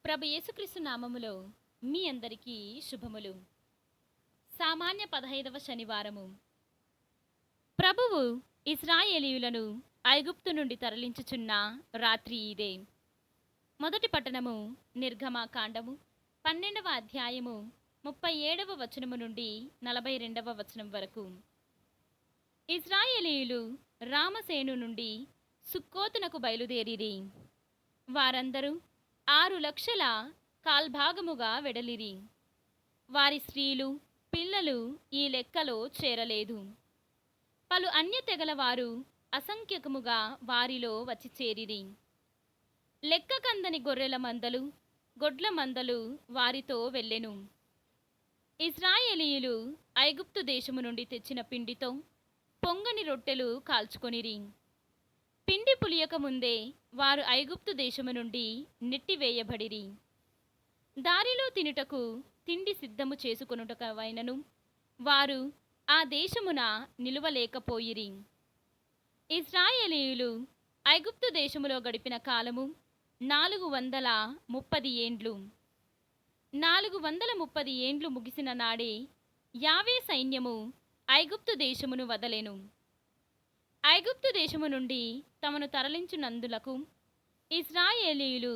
ప్రభు యేసుక్రీస్తు నామములో మీ అందరికీ శుభములు. సామాన్య 15వ శనివారము. ప్రభువు ఇశ్రాయేలీయులను ఐగుప్తు నుండి తరలించుచున్న రాత్రి ఇదే. మొదటి పట్టణము నిర్గమాకాండము 12వ అధ్యాయము 37వ వచనము నుండి 42వ వచనం వరకు. ఇశ్రాయేలీయులు రామసేను నుండి సుక్కోతునకు బయలుదేరిరి. వారందరూ 6,00,000 కాల్భాగముగా వెడలిరి. వారి స్త్రీలు పిల్లలు ఈ లెక్కలో చేరలేదు. పలు అన్య తెగల వారు అసంఖ్యకముగా వారిలో వచ్చి చేరిరి. లెక్కకందని గొర్రెల మందలు గొడ్ల మందలు వారితో వెళ్ళెను. ఇశ్రాయేలీయులు ఐగుప్తు దేశము నుండి తెచ్చిన పిండితో పొంగని రొట్టెలు కాల్చుకొనిరి. పిండి పులియక ముందే వారు ఐగుప్తు దేశము నుండి నెట్టివేయబడిరి. దారిలో తినుటకు తిండి సిద్ధము చేసుకొనుటకవైనను వారు ఆ దేశమున నిలువలేకపోయిరి. ఇశ్రాయేలీయులు ఐగుప్తు దేశములో గడిపిన కాలము 430 ఏండ్లు. 430 ఏండ్లు ముగిసిన నాడే యావే సైన్యము ఐగుప్తు దేశమును వదలెను. ఐగుప్తు దేశము నుండి తమను తరలించునందులకు ఇశ్రాయేలీయులు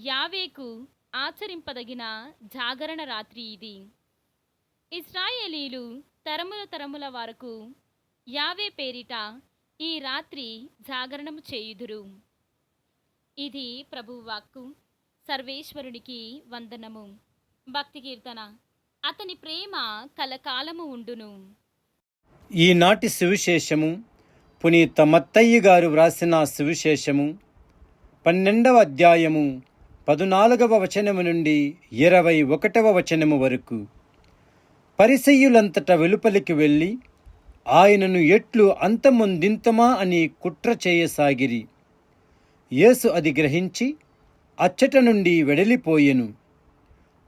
యావేకు ఆచరింపదగిన జాగరణ రాత్రి ఇది. ఇశ్రాయేలీయులు తరముల తరముల వరకు యావే పేరిట ఈ రాత్రి జాగరణము చేయుదురు. ఇది ప్రభువు వాక్కు. సర్వేశ్వరునికి వందనము. భక్తి కీర్తన. అతని ప్రేమ కలకాలము ఉండును. ఈనాటి సువిశేషము పునీత మత్తయ్య గారు వ్రాసిన సువిశేషము 12వ అధ్యాయము 14వ వచనము నుండి 21వ వచనము వరకు. పరిసయ్యులంతట వెలుపలికి వెళ్ళి ఆయనను ఎట్లు అంతమొందింతమా అని కుట్ర చేయసాగిరి. యేసు అది గ్రహించి అచ్చట నుండి వెడలిపోయెను.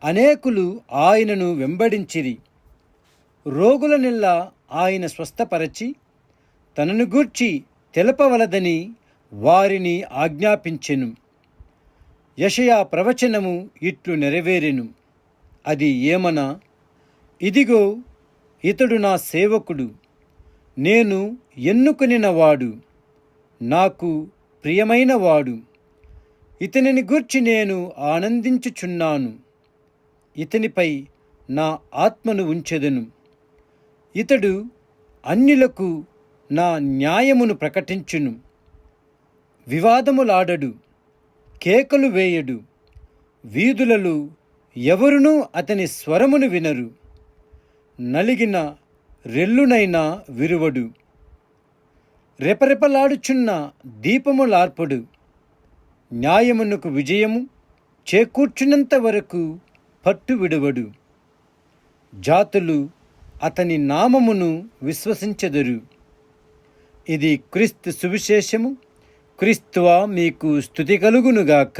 అనేకులు ఆయనను వెంబడించిరి. రోగులనెల్లా ఆయన స్వస్థపరచి తనను గూర్చి తెలపవలదని వారిని ఆజ్ఞాపించెను. యెషయా ప్రవచనము ఇట్లు నెరవేరెను. అది ఏమనా, ఇదిగో ఇతడు నా సేవకుడు, నేను ఎన్నుకొనినవాడు, నాకు ప్రియమైనవాడు, ఇతనిని గూర్చి నేను ఆనందించుచున్నాను. ఇతనిపై నా ఆత్మను ఉంచెదను. ఇతడు అన్యులకు నా న్యాయమును ప్రకటించును. వివాదములాడడు, కేకలు వేయడు. వీధులలో ఎవరునూ అతని స్వరమును వినరు. నలిగిన రెల్లునైనా విరువడు. రెపరెపలాడుచున్న దీపములార్పడు. న్యాయమునకు విజయము చేకూర్చున్నంత వరకు పట్టు విడువడు. జాతులు అతని నామమును విశ్వసించెదరు. ఇది క్రీస్తు సువిశేషము. క్రీస్తువా మీకు స్తుతి కలుగునుగాక.